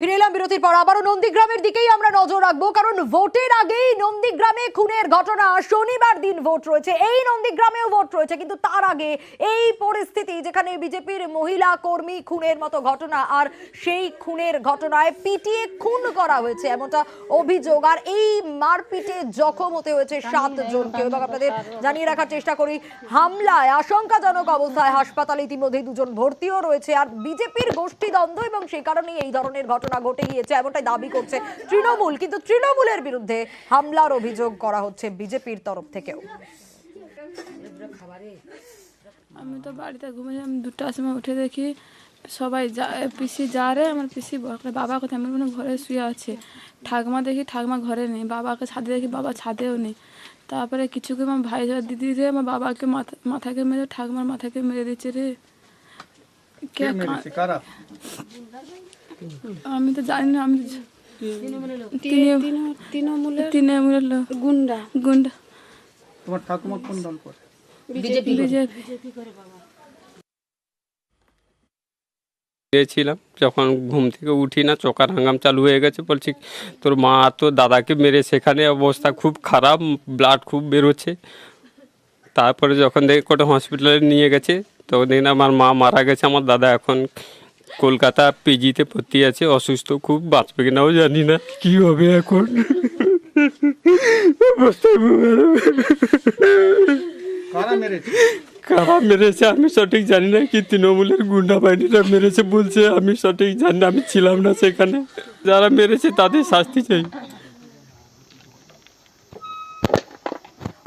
ফিরে এলাম বিরতির পর। আবারও নন্দীগ্রামের দিকেই আমরা নজর রাখবো, কারণ ভোটের আগেই নন্দীগ্রামে খুনের ঘটনা। শনিবার দিন ভোট রয়েছে, এই নন্দীগ্রামেও ভোট রয়েছে, কিন্তু তার আগে এই পরিস্থিতি যেখানে বিজেপির মহিলা কর্মী খুনের মতো ঘটনা, আর সেই খুনের ঘটনায় পিটিয়ে খুন করা হয়েছে এমনটা অভিযোগ। আর এই মারপিটে জখম হতে হয়েছে 7 জনকে। এবং আপনাদের জানিয়ে রাখার চেষ্টা করি, হামলায় আশঙ্কাজনক অবস্থায় হাসপাতালে ইতিমধ্যে 2 জন ভর্তিও রয়েছে। আর বিজেপির গোষ্ঠীদ্বন্দ্ব এবং সেই কারণেই এই ধরনের ঘটনা ঘটে গিয়েছে এমনটাই দাবি করছে তৃণমূল। কিন্তু তৃণমূলের বিরুদ্ধে হামলার অভিযোগ করা হচ্ছে বিজেপির তরফ থেকেও। আমি তো বাড়িতে ঘুমিয়েছিলাম, 2টার সময় উঠে দেখি সবাই পিসি যা রে আমার পিসি বাবা কোথায়, আমার মনে ঘরে শুয়ে আছে। ঠাকমা দেখি ঠাকমা ঘরে নেই, বাবাকে ছাদে দেখি বাবা ছাদেও নেই। তারপরে কিছুকে আমার ভাই দিদি রে আমার বাবাকে মাথাকে মেরে ঠাকমার মাথাকে মেরে দিচ্ছে রে। আমি তো জানি না, আমি তৃণমূলের লোক গুন্ডা। তোমার ঠাকুমা কোন দল করে? বিজেপি। গিয়েছিলাম, যখন ঘুম থেকে উঠি না চোখার হাঙ্গাম চালু হয়ে গেছে, বলছি তোর মা তো দাদাকে মেরে, সেখানে অবস্থা খুব খারাপ, ব্লাড খুব বেরোচ্ছে। তারপরে যখন দেখি কোটা হসপিটালে নিয়ে গেছে, তখন দেখি না আমার মা মারা গেছে। আমার দাদা এখন কলকাতা পিজিতে ভর্তি আছে, অসুস্থ খুব, বাঁচবে কিনাও জানি না, কি হবে এখন। কারা মেরেছে? কারা মেরেছে আমি সঠিক জানি না, কি তৃণমূলের গুন্ডা বাহিনীরা মেরেছে বলছে, আমি সঠিক জানি না, আমি ছিলাম না সেখানে। যারা মেরেছে তাদের শাস্তি চাই।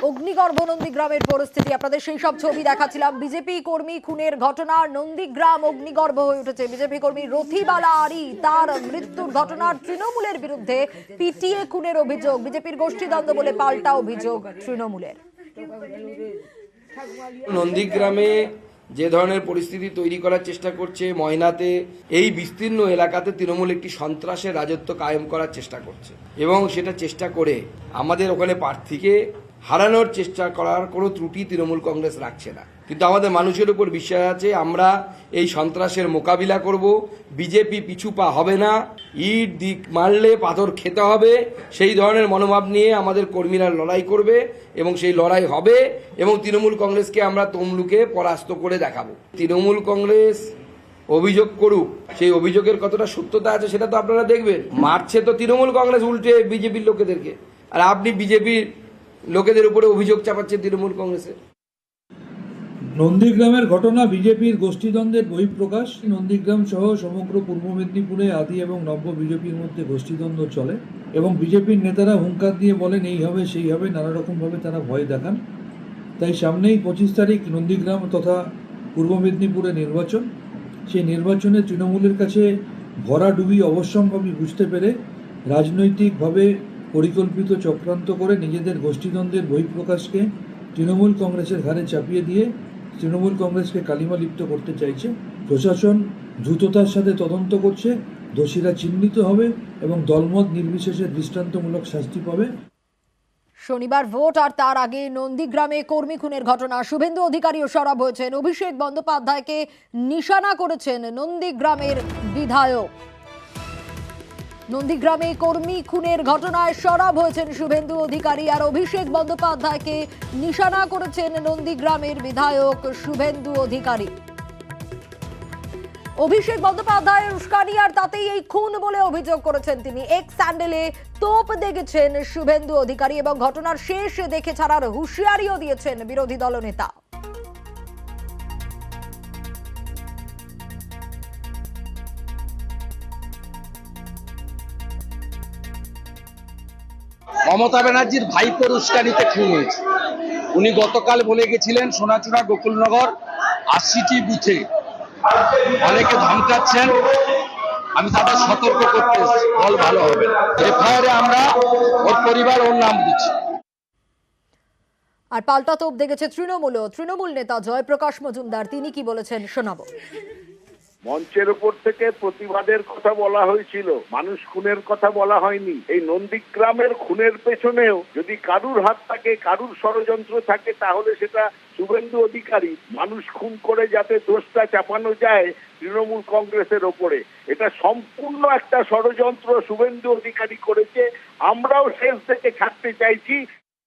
অগ্নিগর্ভ নন্দীগ্রামের পরিস্থিতি, আপনাদের সেই সব ছবি দেখাচ্ছিলাম। বিজেপি কর্মী খুনের ঘটনা, নন্দীগ্রাম অগ্নিগর্ভ হয়ে উঠেছে। বিজেপি কর্মী রথিবালা আরি, তার মৃত্যুর ঘটনার তৃণমূলের বিরুদ্ধে পিটিয়ে খুনের অভিযোগ। বিজেপির গোষ্ঠীদ্বন্দ্ব বলে পাল্টা অভিযোগ তৃণমূলের। নন্দীগ্রামে যে ধরনের পরিস্থিতি তৈরি করার চেষ্টা করছে ময়নাতে, এই বিস্তীর্ণ এলাকাতে তৃণমূল একটি সন্ত্রাসের রাজত্ব কায়েম করার চেষ্টা করছে, এবং সেটা চেষ্টা করে আমাদের ওখানে প্রার্থীকে হারানোর চেষ্টা করার কোনো ত্রুটি তৃণমূল কংগ্রেস রাখছে না। কিন্তু আমাদের মানুষের উপর বিশ্বাস আছে, আমরা এই সন্ত্রাসের মোকাবিলা করব। বিজেপি পিছু পা হবে না, ইট দিক মারলে পাথর খেতে হবে, সেই ধরনের মনোভাব নিয়ে আমাদের কর্মীরা লড়াই করবে, এবং সেই লড়াই হবে, এবং তৃণমূল কংগ্রেসকে আমরা তমলুকে পরাস্ত করে দেখাবো। তৃণমূল কংগ্রেস অভিযোগ করুক, সেই অভিযোগের কতটা সত্যতা আছে সেটা তো আপনারা দেখবেন। মারছে তো তৃণমূল কংগ্রেস উল্টে বিজেপির লোকেদেরকে, আর আপনি বিজেপির লোকেদের উপরে অভিযোগ চাপাচ্ছেন তৃণমূল কংগ্রেসের। নন্দীগ্রামের ঘটনা বিজেপির গোষ্ঠীদ্বন্দ্বের বহিঃপ্রকাশ। নন্দীগ্রাম সহ সমগ্র পূর্ব মেদিনীপুরে আদি এবং নব্য বিজেপির মধ্যে গোষ্ঠীদ্বন্দ্ব চলে, এবং বিজেপির নেতারা হুঙ্কার দিয়ে বলেন এই হবে সেই হবে, নানা রকমভাবে তারা ভয় দেখান। তাই সামনেই 25 তারিখ নন্দীগ্রাম তথা পূর্ব মেদিনীপুরে নির্বাচন। সেই নির্বাচনে তৃণমূলের কাছে ভরাডুবি অবশ্যম্ভাবী বুঝতে পেরে রাজনৈতিকভাবে পরিকল্পিত চক্রান্ত করে নিজেদের গোষ্ঠীদ্বন্দ্বের বহিঃপ্রকাশকে তৃণমূল কংগ্রেসের ঘাড়ে চাপিয়ে দিয়ে তৃণমূল কংগ্রেসকে কালিমালিপ্ত করতে চাইছে। প্রশাসন দ্রুততার সাথে তদন্ত করছে, দোষীরা চিহ্নিত হবে এবং দলমত নির্বিশেষে দৃষ্টান্তমূলক শাস্তি পাবে। শনিবার ভোট, আর তার আগে নন্দীগ্রামে কর্মী খুনের ঘটনা। শুভেন্দু অধিকারীও সরব হয়েছেন। অভিষেক বন্দ্যোপাধ্যায়কে নিশানা করেছেন নন্দীগ্রামের বিধায়ক। নন্দীগ্রামে কর্মী খুনের ঘটনায় সরব হয়েছেন শুভেন্দু অধিকারী, আর অভিষেক বন্দ্যোপাধ্যায়কে নিশানা করেছেন নন্দীগ্রামের বিধায়ক শুভেন্দু অধিকারী। অভিষেক বন্দ্যোপাধ্যায়ের উস্কানি, আর তাতেই এই খুন বলে অভিযোগ করেছেন তিনি। এক্স স্যান্ডেলে তোপ দেখেছেন শুভেন্দু অধিকারী, এবং ঘটনার শেষ দেখে ছাড়ার হুঁশিয়ারিও দিয়েছেন বিরোধী দলনেতা। মমতা ব্যানার্জির ভাইপোর উস্কানিতে খুন হয়েছে। উনি গতকাল বলে গেছিলেন সোনাচূড়া গোকুলনগর 80টি বুথে অনেকে ধমকাচ্ছেন, আমি তাদের সতর্ক করতে ফল ভালো হবে। এফআইআরে আমরা ওর পরিবার ওর নাম দিচ্ছি। আর পাল্টা তোপ দেখেছে তৃণমূল নেতা জয়প্রকাশ মজুমদার। তিনি কি বলেছেন শোনাবো। মঞ্চের উপর থেকে প্রতিবাদের কথা বলা হয়েছিল, মানুষ খুনের কথা বলা হয়নি। এই নন্দীগ্রামের খুনের পেছনেও যদি কারুর হাত থাকে, কারুর ষড়যন্ত্র থাকে, তাহলে সেটা শুভেন্দু অধিকারী। মানুষ খুন করে যাতে দোষটা চাপানো যায় তৃণমূল কংগ্রেসের ওপরে, এটা সম্পূর্ণ একটা ষড়যন্ত্র শুভেন্দু অধিকারী করেছে। আমরাও শেষ থেকে ছাড়তে চাইছি।